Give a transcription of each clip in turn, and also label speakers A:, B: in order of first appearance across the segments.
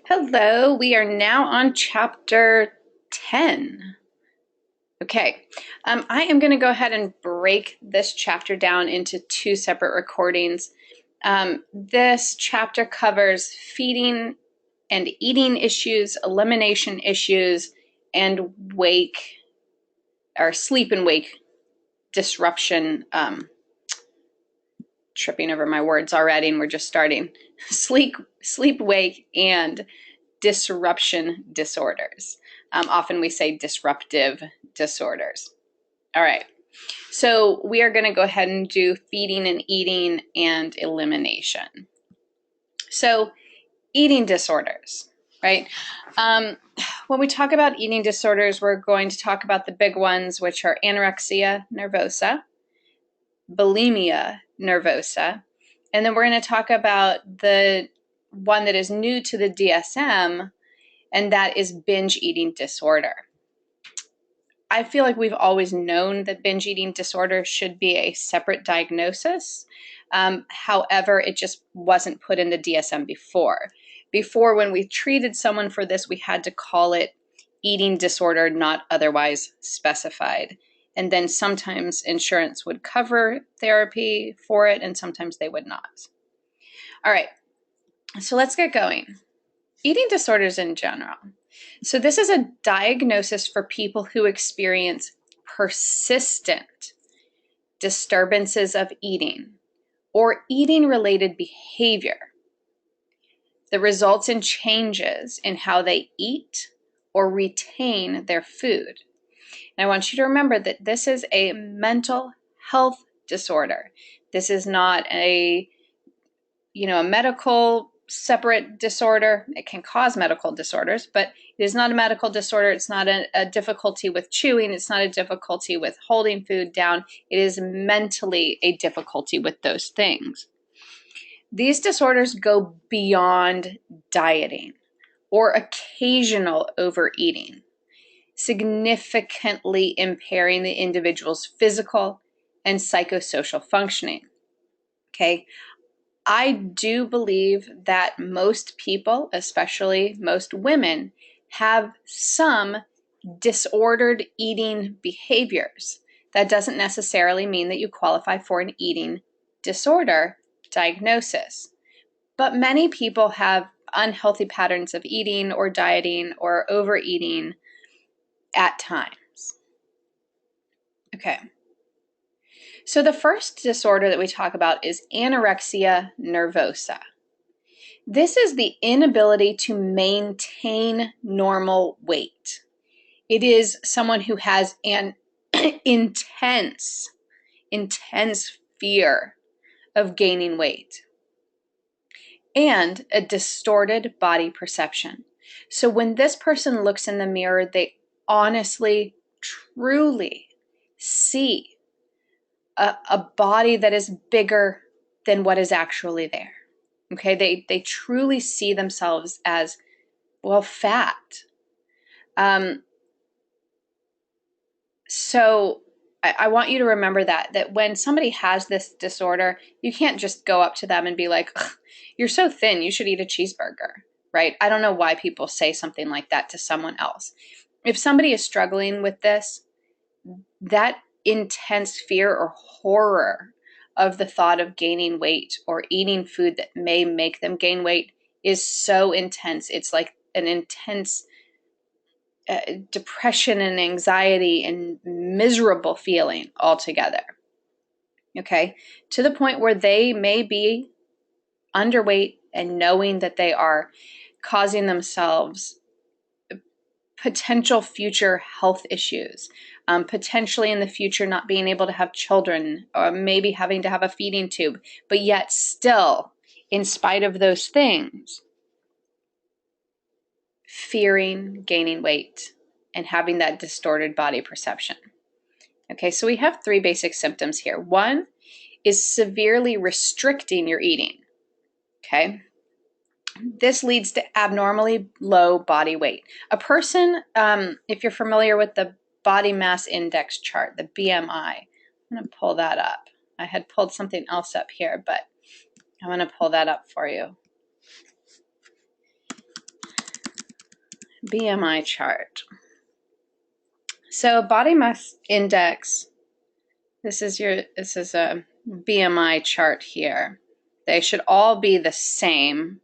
A: Hello, we are now on chapter 10. Okay, I am going to go ahead and break this chapter down into two separate recordings. This chapter covers feeding and eating issues, elimination issues, and wake or sleep and wake disruption. Tripping over my words already, and we're just starting. Sleep, wake, and disruption disorders. Often we say disruptive disorders. All right, so we are going to go ahead and do feeding and eating and elimination. So eating disorders, right? When we talk about eating disorders, we're going to talk about the big ones, which are anorexia nervosa, bulimia nervosa, and then we're going to talk about the one that is new to the DSM, and that is binge eating disorder. I feel like we've always known that binge eating disorder should be a separate diagnosis. However, it just wasn't put in the DSM before. Before, when we treated someone for this, we had to call it eating disorder not otherwise specified. And then sometimes insurance would cover therapy for it, and sometimes they would not. All right, so let's get going. Eating disorders in general. So this is a diagnosis for people who experience persistent disturbances of eating or eating-related behavior that results in changes in how they eat or retain their food. And I want you to remember that this is a mental health disorder. This is not a medical separate disorder. It can cause medical disorders, but it is not a medical disorder. It's not a difficulty with chewing. It's not a difficulty with holding food down. It is mentally a difficulty with those things. These disorders go beyond dieting or occasional overeating, significantly impairing the individual's physical and psychosocial functioning. Okay. I do believe that most people, especially most women, have some disordered eating behaviors. That doesn't necessarily mean that you qualify for an eating disorder diagnosis. But many people have unhealthy patterns of eating or dieting or overeating at times. Okay. So the first disorder that we talk about is anorexia nervosa. This is the inability to maintain normal weight. It is someone who has an intense fear of gaining weight and a distorted body perception. So when this person looks in the mirror, they honestly, truly see a body that is bigger than what is actually there. Okay, they truly see themselves as, well, fat. So I want you to remember that when somebody has this disorder, you can't just go up to them and be like, you're so thin, you should eat a cheeseburger, right? I don't know why people say something like that to someone else. If somebody is struggling with this, that intense fear or horror of the thought of gaining weight or eating food that may make them gain weight is so intense. It's like an intense depression and anxiety and miserable feeling altogether. Okay, to the point where they may be underweight and knowing that they are causing themselves potential future health issues, potentially in the future not being able to have children, or maybe having to have a feeding tube, but yet still, in spite of those things, fearing gaining weight and having that distorted body perception. Okay, so we have three basic symptoms here. One is severely restricting your eating. Okay, this leads to abnormally low body weight. A person, if you're familiar with the body mass index chart, the BMI, I'm going to pull that up. I had pulled something else up here, but I'm going to pull that up for you. BMI chart. So body mass index, this is a BMI chart here. They should all be the same.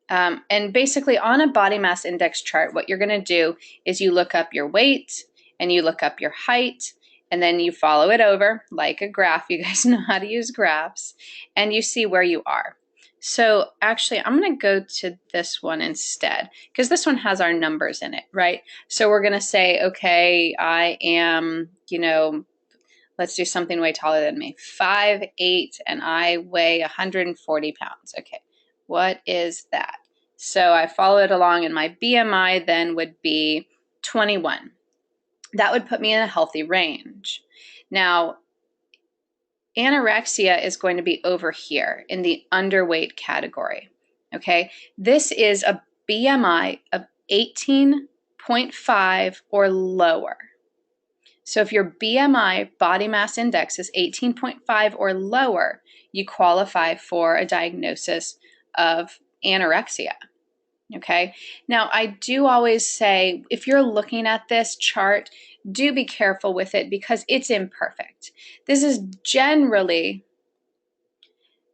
A: And basically on a body mass index chart, what you're going to do is you look up your weight and you look up your height, and then you follow it over like a graph. You guys know how to use graphs, and you see where you are. So actually, I'm going to go to this one instead, because this one has our numbers in it, right? So we're going to say, okay, I am, let's do something way taller than me, 5'8", and I weigh 140 pounds. Okay, what is that? So I follow it along, and my BMI then would be 21. That would put me in a healthy range. Now, anorexia is going to be over here in the underweight category. Okay, this is a BMI of 18.5 or lower. So if your BMI, body mass index, is 18.5 or lower, you qualify for a diagnosis of anorexia. Okay, now I do always say, if you're looking at this chart, do be careful with it because it's imperfect. This is generally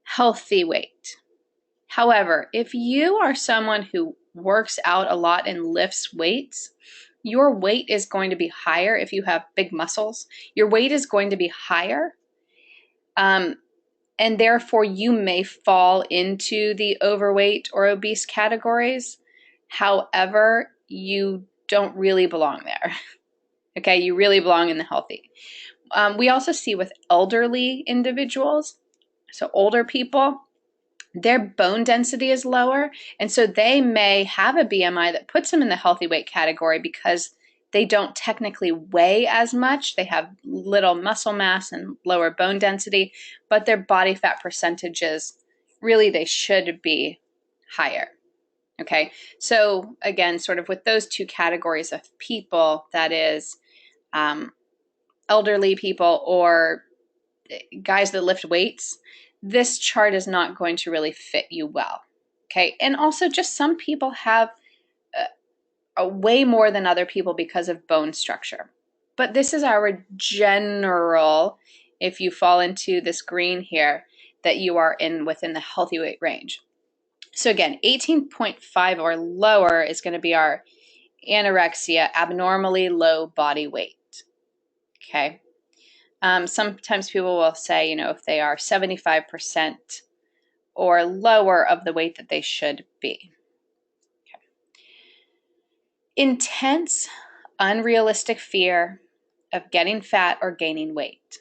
A: healthy weight. However, if you are someone who works out a lot and lifts weights, your weight is going to be higher if you have big muscles. Your weight is going to be higher, and therefore you may fall into the overweight or obese categories. However, you don't really belong there. Okay, you really belong in the healthy. We also see with elderly individuals, so older people, their bone density is lower, and so they may have a BMI that puts them in the healthy weight category because they don't technically weigh as much. They have little muscle mass and lower bone density, but their body fat percentages, really, they should be higher. Okay, so again, sort of with those two categories of people, that is elderly people or guys that lift weights, this chart is not going to really fit you well. Okay, and also just some people have way more than other people because of bone structure. But this is our general, if you fall into this green here, that you are within the healthy weight range. So again, 18.5 or lower is going to be our anorexia, abnormally low body weight. Okay. Sometimes people will say, if they are 75% or lower of the weight that they should be. Okay. Intense, unrealistic fear of getting fat or gaining weight.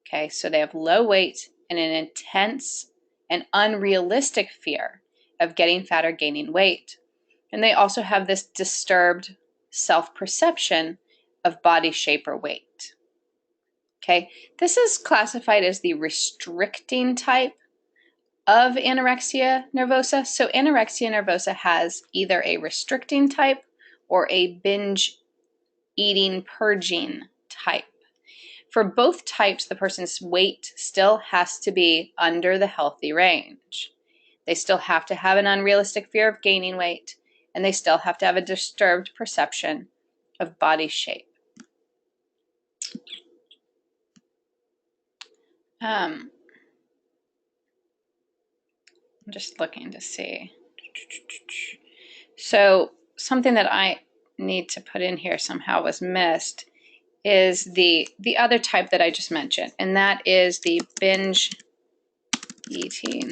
A: Okay, so they have low weight and an intense and unrealistic fear of getting fat or gaining weight. And they also have this disturbed self-perception of body shape or weight. Okay, this is classified as the restricting type of anorexia nervosa. So anorexia nervosa has either a restricting type or a binge eating purging type. For both types, the person's weight still has to be under the healthy range. They still have to have an unrealistic fear of gaining weight, and they still have to have a disturbed perception of body shape. I'm just looking to see. So something that I need to put in here somehow was missed is the other type that I just mentioned, and that is the binge eating.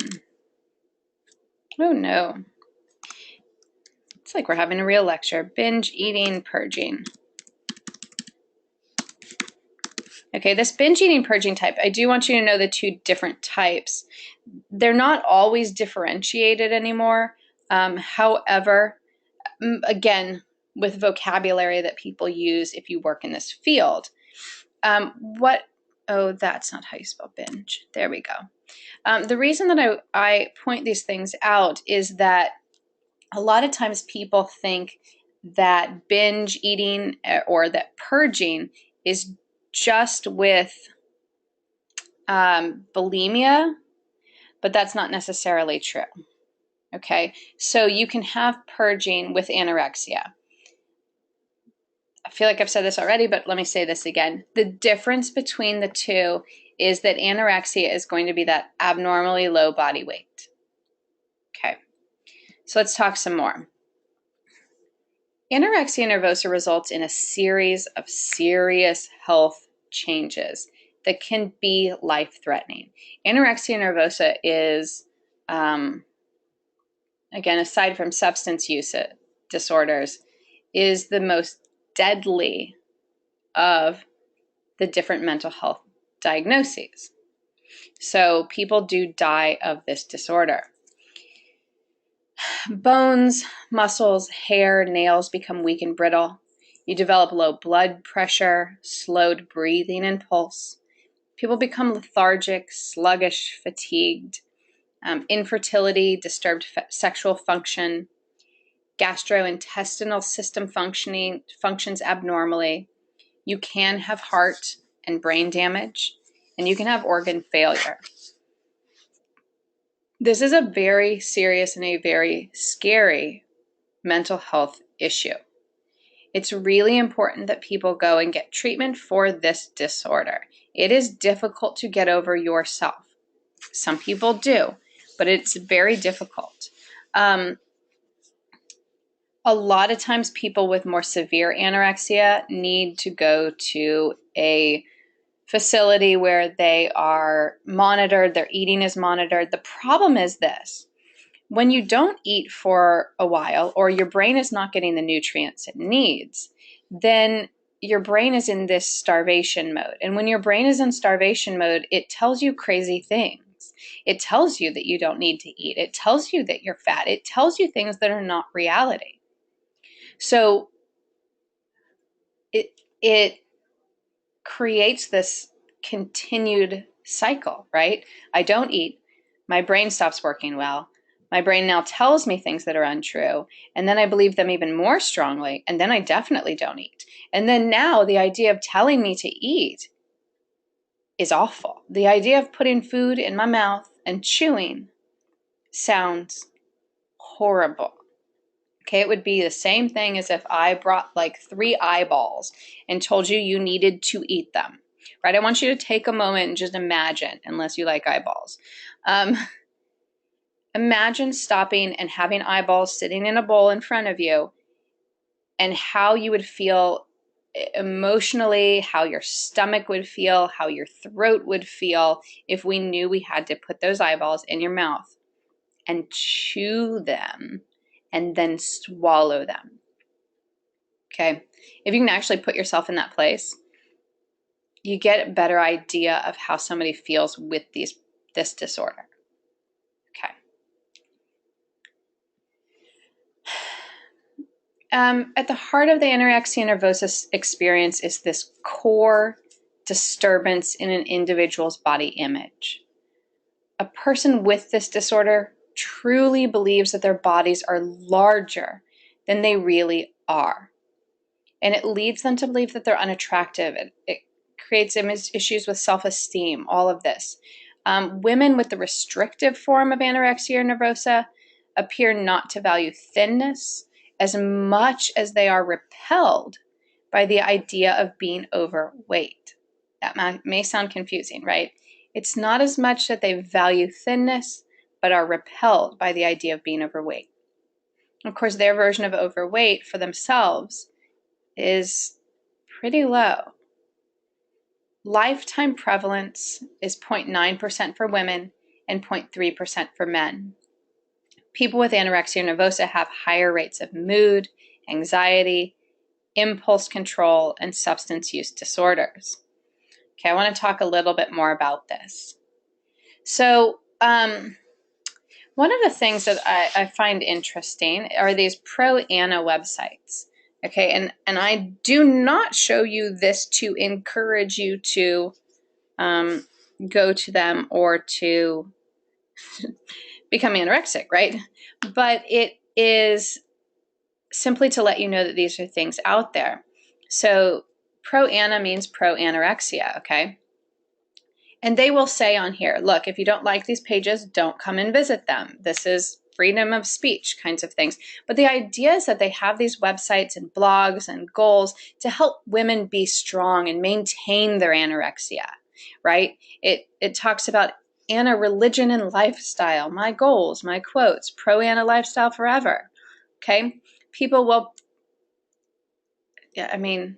A: Oh no. It's like we're having a real lecture. Binge eating purging. Okay, this binge eating purging type, I do want you to know the two different types. They're not always differentiated anymore. However, again, with vocabulary that people use if you work in this field. Oh, that's not how you spell binge. There we go. The reason that I point these things out is that a lot of times people think that binge eating or that purging is just with bulimia, but that's not necessarily true. Okay, so you can have purging with anorexia. I feel like I've said this already, but let me say this again. The difference between the two is that anorexia is going to be that abnormally low body weight. Okay, so let's talk some more. Anorexia nervosa results in a series of serious health changes that can be life-threatening. Anorexia nervosa is, again, aside from substance use disorders, is the most deadly of the different mental health diagnoses. So people do die of this disorder. Bones, muscles, hair, nails become weak and brittle. You develop low blood pressure, slowed breathing and pulse. People become lethargic, sluggish, fatigued. Infertility, disturbed sexual function. Gastrointestinal system functions abnormally. You can have heart and brain damage, and you can have organ failure. This is a very serious and a very scary mental health issue. It's really important that people go and get treatment for this disorder. It is difficult to get over yourself. Some people do, but it's very difficult. A lot of times people with more severe anorexia need to go to a facility where they are monitored, their eating is monitored. The problem is this: when you don't eat for a while, or your brain is not getting the nutrients it needs, then your brain is in this starvation mode. And when your brain is in starvation mode, it tells you crazy things. It tells you that you don't need to eat. It tells you that you're fat. It tells you things that are not reality. So it creates this continued cycle, right? I don't eat. My brain stops working well. My brain now tells me things that are untrue, and then I believe them even more strongly, and then I definitely don't eat. And then now the idea of telling me to eat is awful. The idea of putting food in my mouth and chewing sounds horrible. Okay, it would be the same thing as if I brought like 3 eyeballs and told you you needed to eat them, right? I want you to take a moment and just imagine, unless you like eyeballs. Imagine stopping and having eyeballs sitting in a bowl in front of you, and how you would feel emotionally, how your stomach would feel, how your throat would feel if we knew we had to put those eyeballs in your mouth and chew them and then swallow them. Okay, if you can actually put yourself in that place, you get a better idea of how somebody feels with this disorder. Okay. At the heart of the anorexia nervosa experience is this core disturbance in an individual's body image. A person with this disorder truly believes that their bodies are larger than they really are. And it leads them to believe that they're unattractive. It creates issues with self-esteem, all of this. Women with the restrictive form of anorexia nervosa appear not to value thinness as much as they are repelled by the idea of being overweight. That may sound confusing, right? It's not as much that they value thinness, but are repelled by the idea of being overweight. Of course, their version of overweight for themselves is pretty low. Lifetime prevalence is 0.9% for women and 0.3% for men. People with anorexia nervosa have higher rates of mood, anxiety, impulse control, and substance use disorders. Okay, I want to talk a little bit more about this. So, one of the things that I find interesting are these pro-ANA websites. Okay, and I do not show you this to encourage you to go to them or to become anorexic, right? But it is simply to let you know that these are things out there. So pro-ANA means pro-anorexia, okay? And they will say on here, look, if you don't like these pages, don't come and visit them. This is freedom of speech kinds of things. But the idea is that they have these websites and blogs and goals to help women be strong and maintain their anorexia, right? It talks about Anna religion and lifestyle, my goals, my quotes, pro Anna lifestyle forever. Okay, people will, yeah, I mean,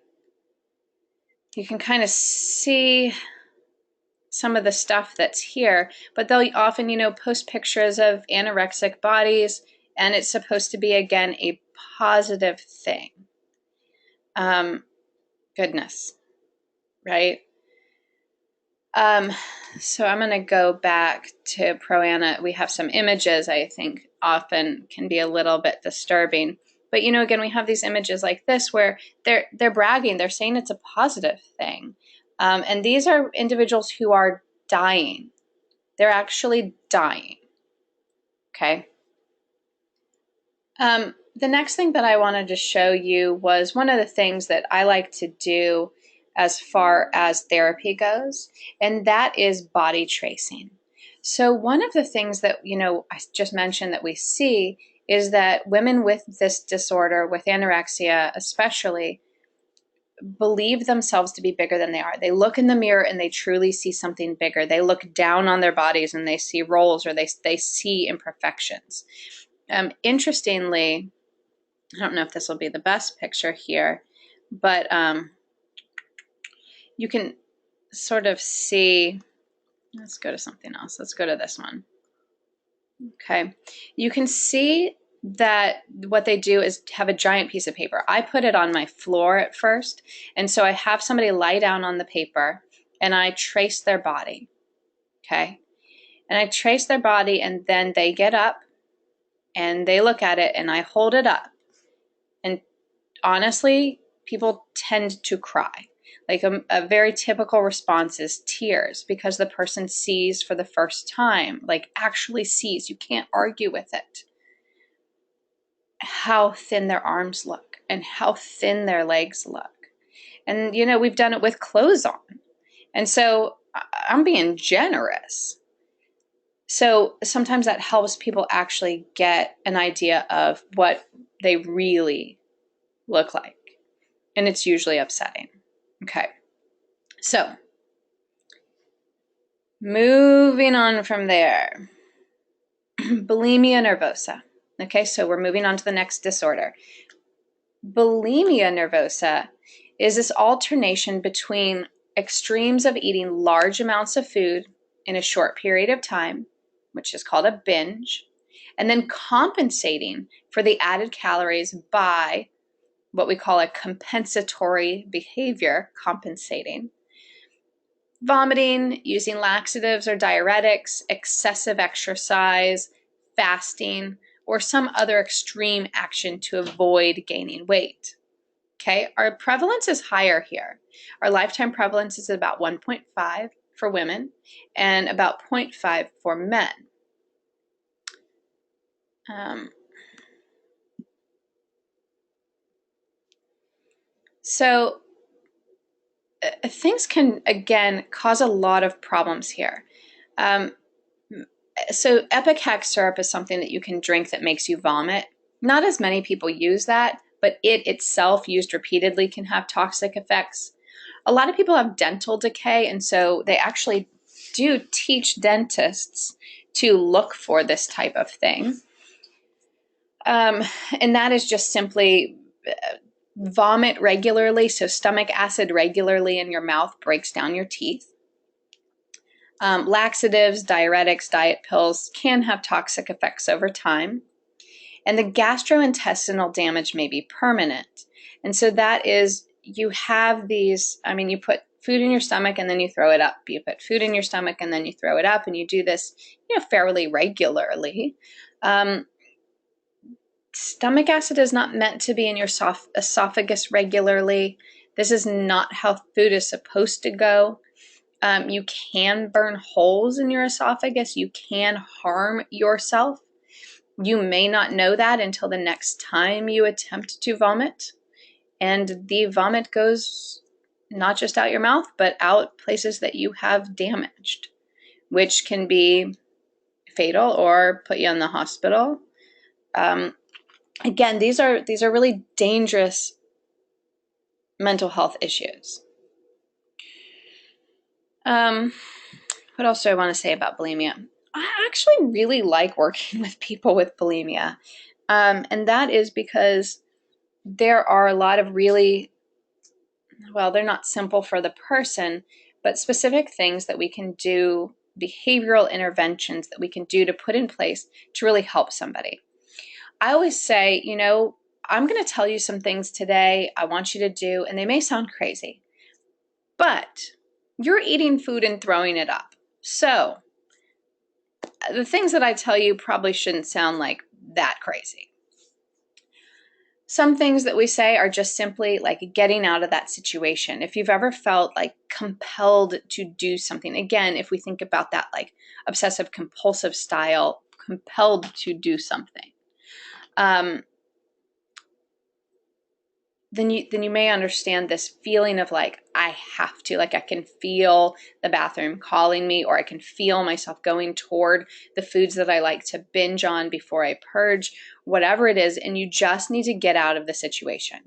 A: you can kind of see some of the stuff that's here, but they'll often, post pictures of anorexic bodies, and it's supposed to be, again, a positive thing. Goodness, right? So I'm going to go back to Pro Anna. We have some images I think often can be a little bit disturbing. But, again, we have these images like this where they're bragging. They're saying it's a positive thing. And these are individuals who are dying. They're actually dying. Okay. The next thing that I wanted to show you was one of the things that I like to do as far as therapy goes, and that is body tracing. So one of the things that, I just mentioned that we see is that women with this disorder, with anorexia especially, believe themselves to be bigger than they are. They look in the mirror and they truly see something bigger. They look down on their bodies and they see rolls, or they see imperfections. Interestingly, I don't know if this will be the best picture here, but you can sort of see, let's go to something else. Let's go to this one. Okay. You can see that what they do is have a giant piece of paper. I put it on my floor at first, and so I have somebody lie down on the paper and I trace their body. Okay. And I trace their body, and then they get up and they look at it and I hold it up. And honestly, people tend to cry. Like a very typical response is tears, because the person sees for the first time, like actually sees, you can't argue with it, how thin their arms look and how thin their legs look. And, we've done it with clothes on. And so I'm being generous. So sometimes that helps people actually get an idea of what they really look like. And it's usually upsetting. Okay. So moving on from there, bulimia nervosa. Okay, so we're moving on to the next disorder. Bulimia nervosa is this alternation between extremes of eating large amounts of food in a short period of time, which is called a binge, and then compensating for the added calories by what we call a compensatory behavior, compensating. Vomiting, using laxatives or diuretics, excessive exercise, fasting, or some other extreme action to avoid gaining weight. Okay, our prevalence is higher here. Our lifetime prevalence is about 1.5 for women and about 0.5 for men. So things can, again, cause a lot of problems here. So Ipecac syrup is something that you can drink that makes you vomit. Not as many people use that, but it itself, used repeatedly, can have toxic effects. A lot of people have dental decay, and so they actually do teach dentists to look for this type of thing. And that is just simply vomit regularly, so stomach acid regularly in your mouth breaks down your teeth. Laxatives, diuretics, diet pills can have toxic effects over time. And the gastrointestinal damage may be permanent. And so that is, you have these, you put food in your stomach and then you throw it up. You put food in your stomach and then you throw it up, and you do this, fairly regularly. Stomach acid is not meant to be in your esophagus regularly. This is not how food is supposed to go. You can burn holes in your esophagus. You can harm yourself. You may not know that until the next time you attempt to vomit. And the vomit goes not just out your mouth, but out places that you have damaged, which can be fatal or put you in the hospital. Again, these are really dangerous mental health issues. What else do I want to say about bulimia? I actually really like working with people with bulimia. And that is because there are a lot of really, well, they're not simple for the person, but specific things that we can do, behavioral interventions that we can do to put in place to really help somebody. I always say, you know, I'm going to tell you some things today I want you to do, and they may sound crazy, but you're eating food and throwing it up. So the things that I tell you probably shouldn't sound like that crazy. Some things that we say are just simply like getting out of that situation. If you've ever felt like compelled to do something, again, if we think about that like obsessive compulsive style, compelled to do something, then you may understand this feeling of like, I have to, like I can feel the bathroom calling me, or I can feel myself going toward the foods that I like to binge on before I purge, whatever it is, and you just need to get out of the situation.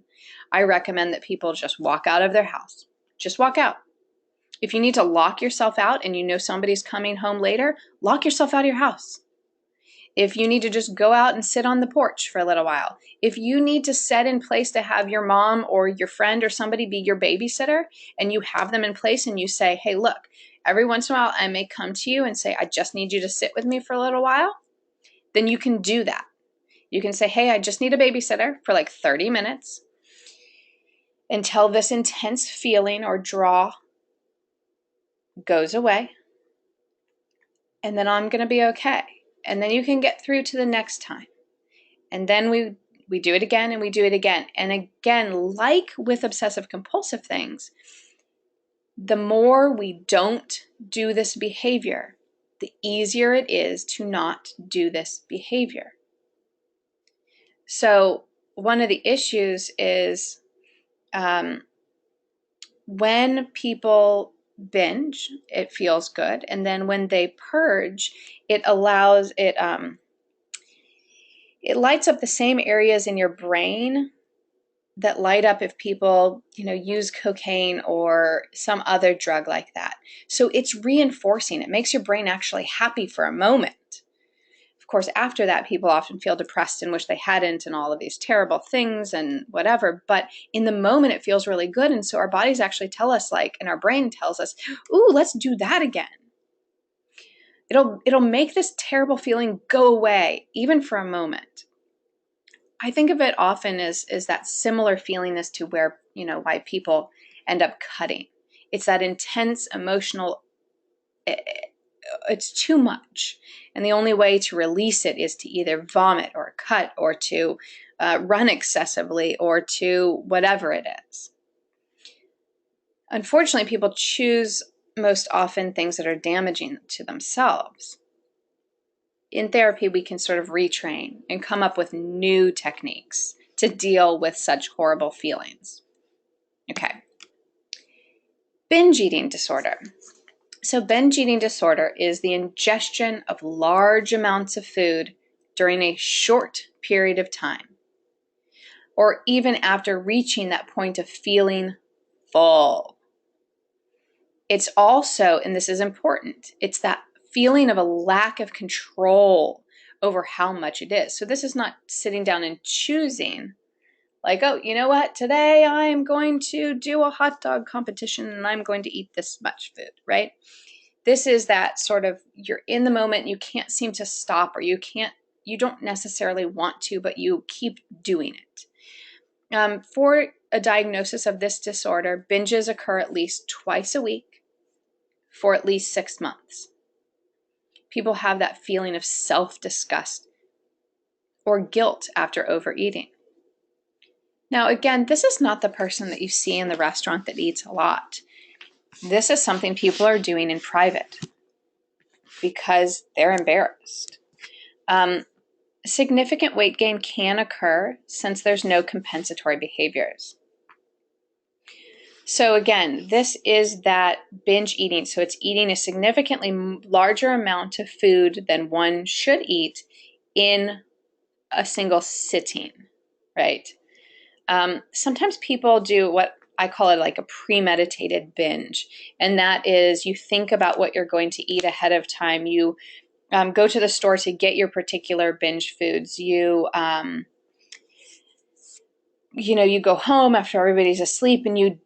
A: I recommend that people just walk out of their house. Just walk out. If you need to lock yourself out and you know somebody's coming home later, lock yourself out of your house. If you need to just go out and sit on the porch for a little while, if you need to set in place to have your mom or your friend or somebody be your babysitter, and you have them in place and you say, hey, look, every once in a while I may come to you and say, I just need you to sit with me for a little while, then you can do that. You can say, hey, I just need a babysitter for like 30 minutes until this intense feeling or draw goes away, and then I'm going to be okay. And then you can get through to the next time. And then we do it again and we do it again. And again, like with obsessive compulsive things, the more we don't do this behavior, the easier it is to not do this behavior. So one of the issues is when people binge, it feels good. And then when they purge, it allows it, it lights up the same areas in your brain that light up if people, you know, use cocaine or some other drug like that. So it's reinforcing. It makes your brain actually happy for a moment. Of course, after that, people often feel depressed and wish they hadn't and all of these terrible things and whatever. But in the moment, it feels really good. And so our bodies actually tell us, like, and our brain tells us, ooh, let's do that again. It'll make this terrible feeling go away, even for a moment. I think of it often as that similar feeling as to where, you know, why people end up cutting. It's that intense emotional, it's too much. And the only way to release it is to either vomit or cut or to run excessively or to whatever it is. Unfortunately, people choose most often things that are damaging to themselves. In therapy, we can sort of retrain and come up with new techniques to deal with such horrible feelings. Okay. Binge eating disorder. So binge eating disorder is the ingestion of large amounts of food during a short period of time, or even after reaching that point of feeling full. It's also, and this is important, it's that feeling of a lack of control over how much it is. So this is not sitting down and choosing, like, oh, you know what, today I'm going to do a hot dog competition and I'm going to eat this much food, right? This is that sort of, you're in the moment, you can't seem to stop, or you don't necessarily want to, but you keep doing it. For a diagnosis of this disorder, binges occur at least twice a week for at least 6 months. People have that feeling of self-disgust or guilt after overeating. Now, again, this is not the person that you see in the restaurant that eats a lot. This is something people are doing in private because they're embarrassed. Significant weight gain can occur since there's no compensatory behaviors. So again, this is that binge eating. So it's eating a significantly larger amount of food than one should eat in a single sitting, right? Sometimes people do what I call it like a premeditated binge, and that is you think about what you're going to eat ahead of time. You go to the store to get your particular binge foods. You go home after everybody's asleep and you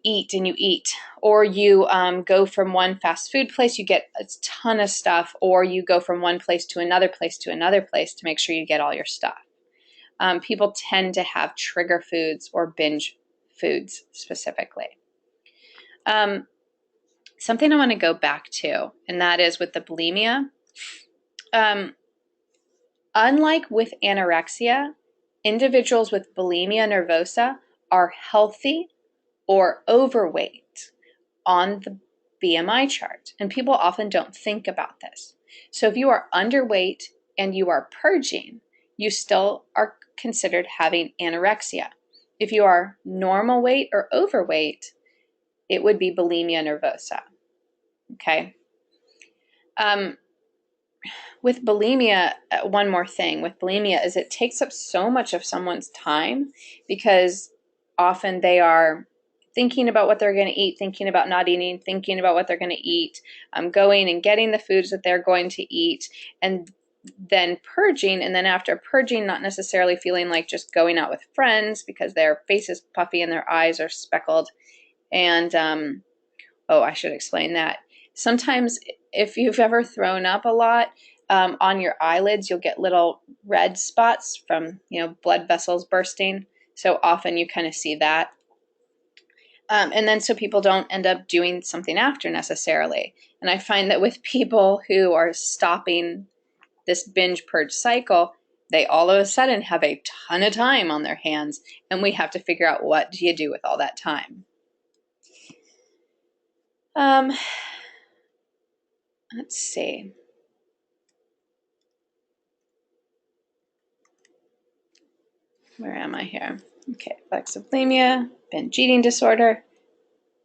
A: eat and you eat, or you go from one fast food place, you get a ton of stuff, or you go from one place to another place to another place to make sure you get all your stuff. People tend to have trigger foods or binge foods specifically. Something I want to go back to, and that is with the bulimia. Unlike with anorexia, individuals with bulimia nervosa are healthy or overweight on the BMI chart. And people often don't think about this. So if you are underweight and you are purging, you still are considered having anorexia. If you are normal weight or overweight, it would be bulimia nervosa. Okay. With bulimia, one more thing with bulimia is it takes up so much of someone's time because often they are thinking about what they're going to eat, thinking about not eating, thinking about what they're going to eat, going and getting the foods that they're going to eat, and then purging. And then after purging, not necessarily feeling like just going out with friends because their face is puffy and their eyes are speckled. And, I should explain that. Sometimes if you've ever thrown up a lot, on your eyelids, you'll get little red spots from, blood vessels bursting. So often you kind of see that. And then so people don't end up doing something after necessarily. And I find that with people who are stopping this binge purge cycle, they all of a sudden have a ton of time on their hands, and we have to figure out what do you do with all that time. Let's see. Where am I here? Okay, alexithymia, binge eating disorder.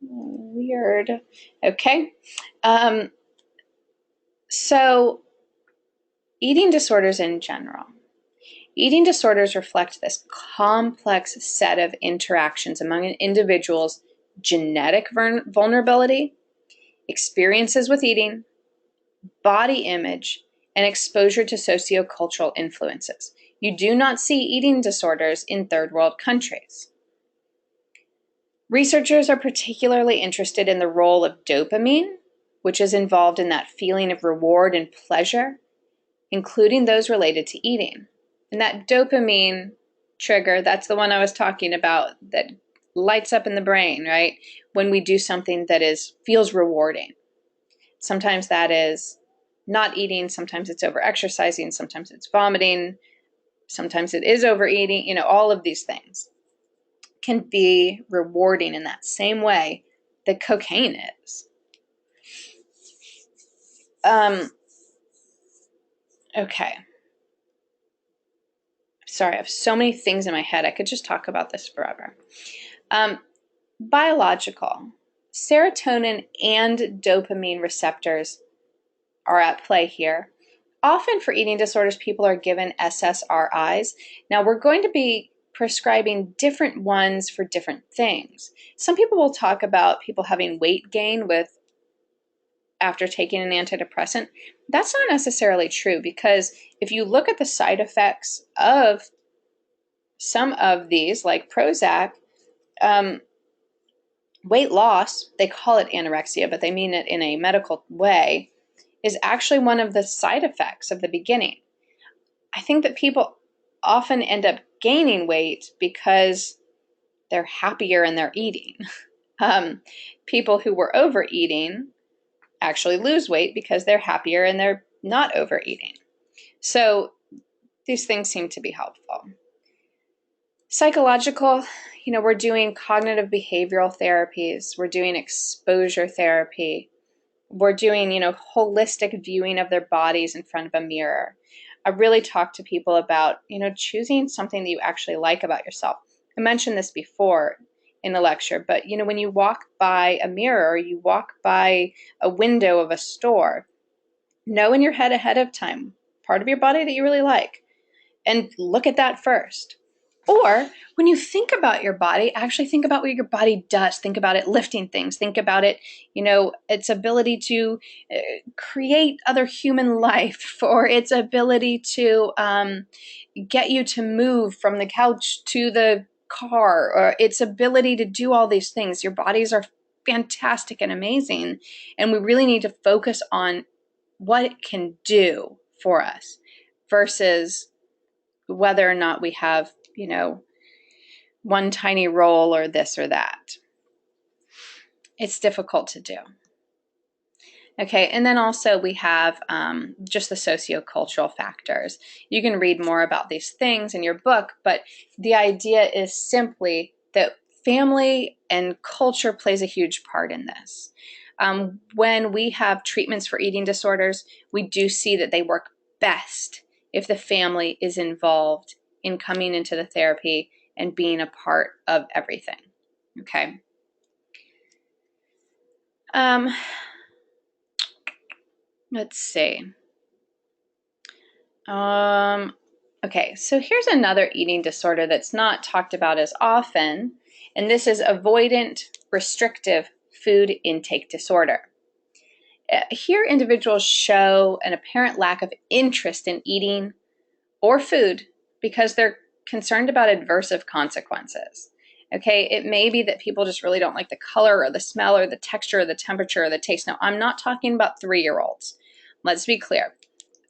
A: Weird. Okay. So eating disorders in general. Eating disorders reflect this complex set of interactions among an individual's genetic vulnerability, experiences with eating, body image, and exposure to sociocultural influences. You do not see eating disorders in third world countries. Researchers are particularly interested in the role of dopamine, which is involved in that feeling of reward and pleasure, including those related to eating. And that dopamine trigger, that's the one I was talking about that lights up in the brain, right? When we do something that feels rewarding. Sometimes that is not eating, sometimes it's over-exercising, sometimes it's vomiting, sometimes it is overeating, all of these things can be rewarding in that same way that cocaine is. Okay. Sorry, I have so many things in my head. I could just talk about this forever. Biological. Serotonin and dopamine receptors are at play here. Often for eating disorders, people are given SSRIs. Now, we're going to be prescribing different ones for different things. Some people will talk about people having weight gain after taking an antidepressant. That's not necessarily true because if you look at the side effects of some of these, like Prozac, weight loss, they call it anorexia, but they mean it in a medical way, is actually one of the side effects of the beginning. I think that people often end up gaining weight because they're happier in their eating. People who were overeating actually lose weight because they're happier and they're not overeating. So these things seem to be helpful. Psychological, we're doing cognitive behavioral therapies. We're doing exposure therapy. We're doing, holistic viewing of their bodies in front of a mirror. I really talk to people about, choosing something that you actually like about yourself. I mentioned this before in a lecture, but, when you walk by a mirror or you walk by a window of a store, know in your head ahead of time, part of your body that you really like. and look at that first. Or when you think about your body, actually think about what your body does. Think about it lifting things. Think about it, its ability to create other human life, or its ability to get you to move from the couch to the car, or its ability to do all these things. Your bodies are fantastic and amazing, and we really need to focus on what it can do for us versus whether or not we have, one tiny roll or this or that. It's difficult to do. Okay, and then also we have just the sociocultural factors. You can read more about these things in your book, but the idea is simply that family and culture plays a huge part in this. When we have treatments for eating disorders, we do see that they work best if the family is involved in coming into the therapy and being a part of everything. Okay. Let's see. Okay, so here's another eating disorder that's not talked about as often, and this is avoidant restrictive food intake disorder. Here, individuals show an apparent lack of interest in eating or food because they're concerned about adversive consequences. Okay, it may be that people just really don't like the color or the smell or the texture or the temperature or the taste. Now, I'm not talking about 3-year-olds. Let's be clear.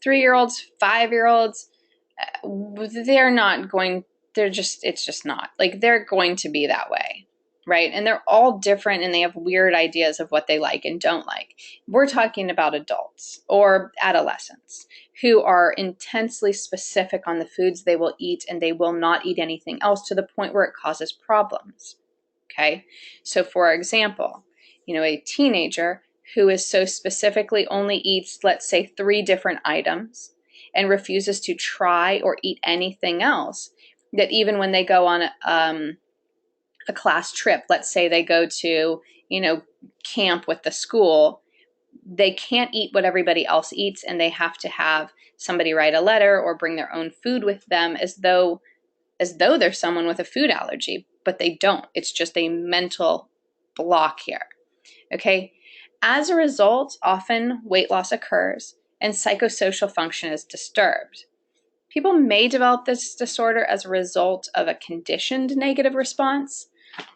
A: 3-year-olds, 5-year-olds, it's just not. Like, they're going to be that way, right? And they're all different and they have weird ideas of what they like and don't like. We're talking about adults or adolescents who are intensely specific on the foods they will eat, and they will not eat anything else to the point where it causes problems. Okay? So for example, a teenager who is so specifically only eats, let's say, 3 different items and refuses to try or eat anything else, that even when they go on a class trip, let's say they go to, camp with the school, they can't eat what everybody else eats, and they have to have somebody write a letter or bring their own food with them as though they're someone with a food allergy, but they don't. It's just a mental block here. Okay? As a result, often weight loss occurs and psychosocial function is disturbed. People may develop this disorder as a result of a conditioned negative response,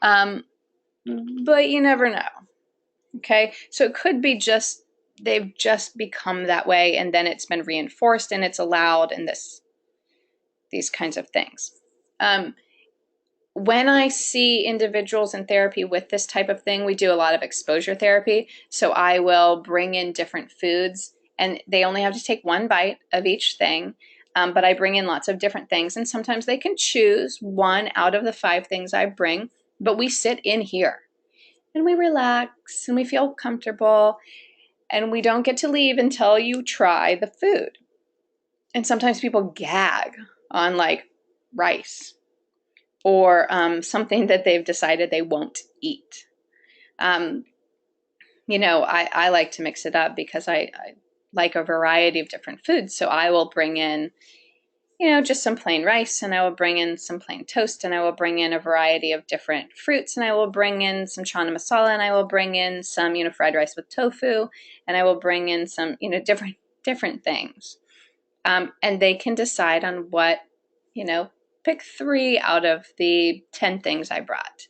A: but you never know. Okay, so it could be just they've just become that way, and then it's been reinforced and it's allowed, and these kinds of things. When I see individuals in therapy with this type of thing, we do a lot of exposure therapy. So I will bring in different foods, and they only have to take 1 bite of each thing, but I bring in lots of different things, and sometimes they can choose 1 out of the 5 things I bring, but we sit in here and we relax and we feel comfortable, and we don't get to leave until you try the food. And sometimes people gag on like rice or something that they've decided they won't eat. I like to mix it up because I like a variety of different foods. So I will bring in, just some plain rice, and I will bring in some plain toast, and I will bring in a variety of different fruits, and I will bring in some chana masala, and I will bring in some, fried rice with tofu, and I will bring in some, different things. And they can decide on what, pick 3 out of the 10 things I brought,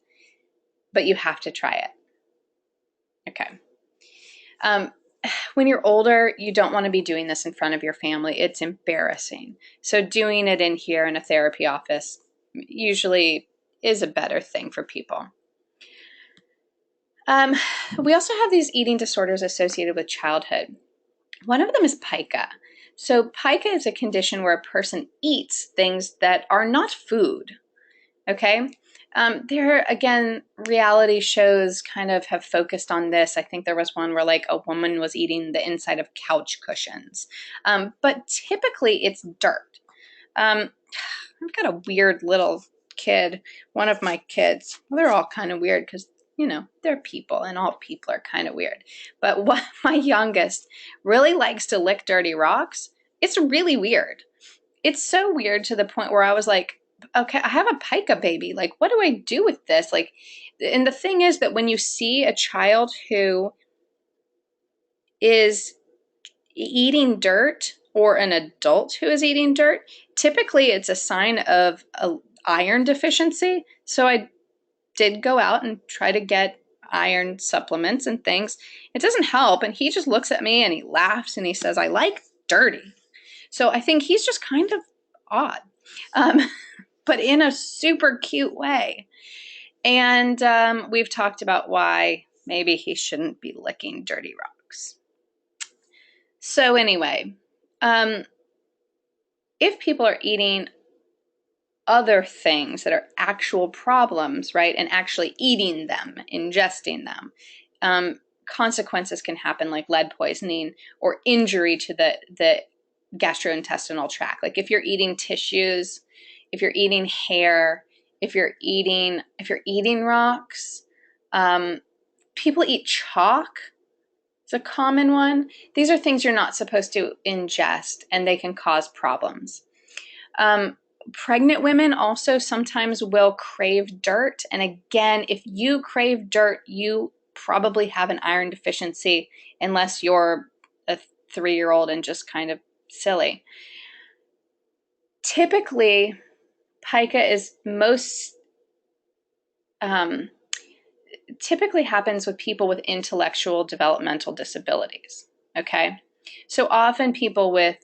A: but you have to try it. Okay. When you're older, you don't want to be doing this in front of your family. It's embarrassing. So doing it in here in a therapy office usually is a better thing for people. We also have these eating disorders associated with childhood. One of them is pica. So pica is a condition where a person eats things that are not food. Okay? There, again, reality shows kind of have focused on this. I think there was one where like a woman was eating the inside of couch cushions. But typically it's dirt. I've got a weird little kid, one of my kids. Well, they're all kind of weird because, they're people, and all people are kind of weird. But my youngest really likes to lick dirty rocks. It's really weird. it's so weird to the point where I was like, okay, I have a pica baby. Like, what do I do with this? Like, and the thing is that when you see a child who is eating dirt or an adult who is eating dirt, typically it's a sign of a iron deficiency. So I did go out and try to get iron supplements and things. It doesn't help. And he just looks at me and he laughs and he says, I like dirty. So I think he's just kind of odd, but in a super cute way. And we've talked about why maybe he shouldn't be licking dirty rocks. So anyway, if people are eating other things that are actual problems, right, and actually eating them, ingesting them, consequences can happen like lead poisoning or injury to the gastrointestinal tract. Like if you're eating tissues, if you're eating hair, if you're eating rocks, people eat chalk. It's a common one. These are things you're not supposed to ingest, and they can cause problems. Pregnant women also sometimes will crave dirt. And again, if you crave dirt, you probably have an iron deficiency unless you're a 3-year-old and just kind of silly. Typically, pica is typically happens with people with intellectual developmental disabilities, okay? So often people with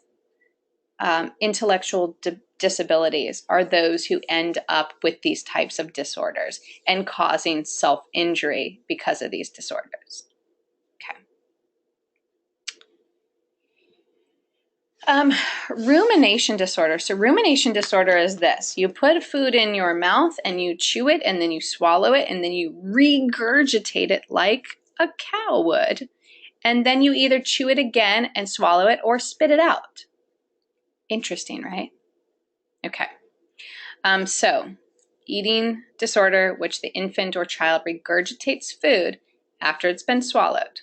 A: intellectual disabilities are those who end up with these types of disorders and causing self-injury because of these disorders. Okay. Rumination disorder. So rumination disorder is this. You put food in your mouth and you chew it and then you swallow it and then you regurgitate it like a cow would. And then you either chew it again and swallow it or spit it out. Interesting, right? Okay. So eating disorder, which the infant or child regurgitates food after it's been swallowed.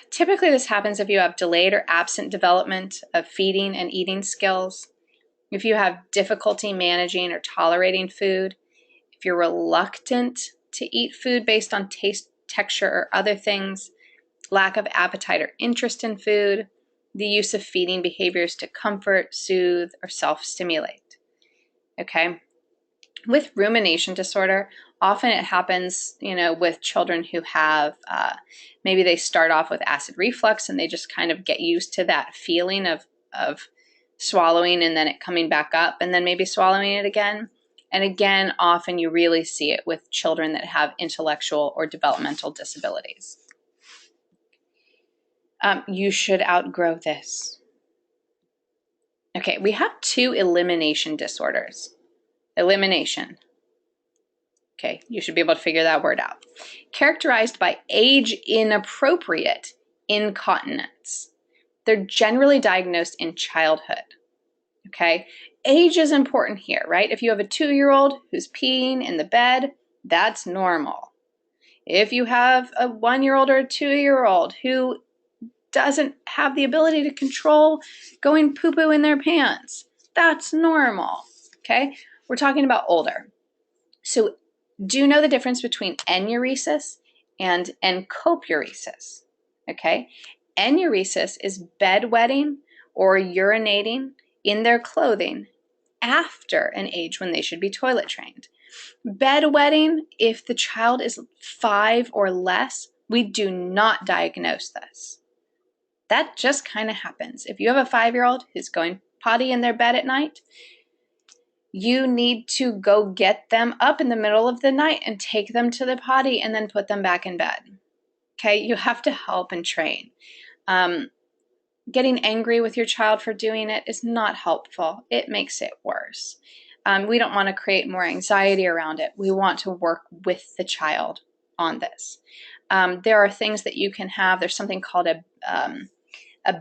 A: Typically, this happens if you have delayed or absent development of feeding and eating skills, if you have difficulty managing or tolerating food, if you're reluctant to eat food based on taste, texture, or other things, lack of appetite or interest in food, the use of feeding behaviors to comfort, soothe, or self-stimulate. Okay? With rumination disorder, often it happens, with children who have, maybe they start off with acid reflux and they just kind of get used to that feeling of swallowing and then it coming back up and then maybe swallowing it again. And again, often you really see it with children that have intellectual or developmental disabilities. You should outgrow this. Okay, we have 2 elimination disorders. Elimination. Okay, you should be able to figure that word out. Characterized by age-inappropriate incontinence. They're generally diagnosed in childhood. Okay, age is important here, right? If you have a 2-year-old who's peeing in the bed, that's normal. If you have a 1-year-old or a 2-year-old who doesn't have the ability to control going poo-poo in their pants, that's normal. Okay, we're talking about older. So do you know the difference between enuresis and encopuresis? Okay, enuresis is bedwetting or urinating in their clothing after an age when they should be toilet trained. Bedwetting, if the child is 5 or less, we do not diagnose this. That just kind of happens. If you have a 5-year-old who's going potty in their bed at night, you need to go get them up in the middle of the night and take them to the potty and then put them back in bed. Okay, you have to help and train. Getting angry with your child for doing it is not helpful. It makes it worse. We don't want to create more anxiety around it. We want to work with the child on this. There are things that you can have. There's something called a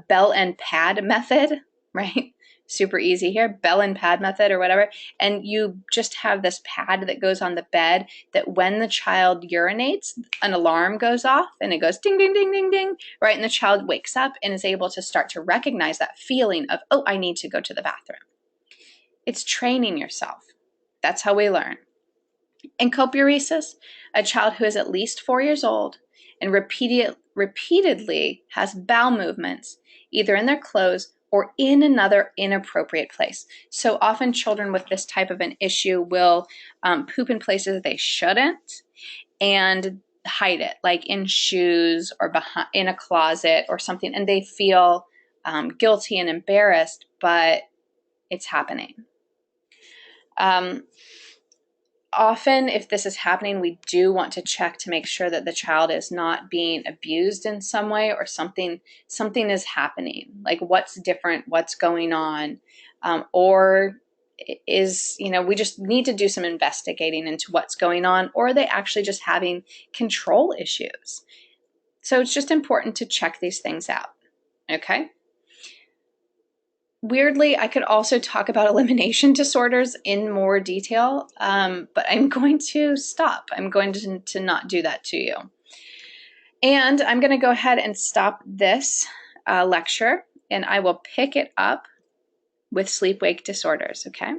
A: bell and pad method, right? super easy here, bell and pad method or whatever, and you just have this pad that goes on the bed that when the child urinates, an alarm goes off and it goes ding, ding, ding, ding, ding, right? And the child wakes up and is able to start to recognize that feeling of, oh, I need to go to the bathroom. It's training yourself. That's how we learn. In coparesis, a child who is at least 4 years old and repeatedly has bowel movements, either in their clothes or in another inappropriate place. So often children with this type of an issue will poop in places they shouldn't and hide it, like in shoes or behind, in a closet or something, and they feel guilty and embarrassed, but it's happening. Often, if this is happening, we do want to check to make sure that the child is not being abused in some way or something is happening. Like what's different, what's going on, or is, we just need to do some investigating into what's going on, or are they actually just having control issues? So it's just important to check these things out, okay? Weirdly, I could also talk about elimination disorders in more detail, but I'm going to stop. I'm going to not do that to you. And I'm going to go ahead and stop this lecture, and I will pick it up with sleep-wake disorders, okay?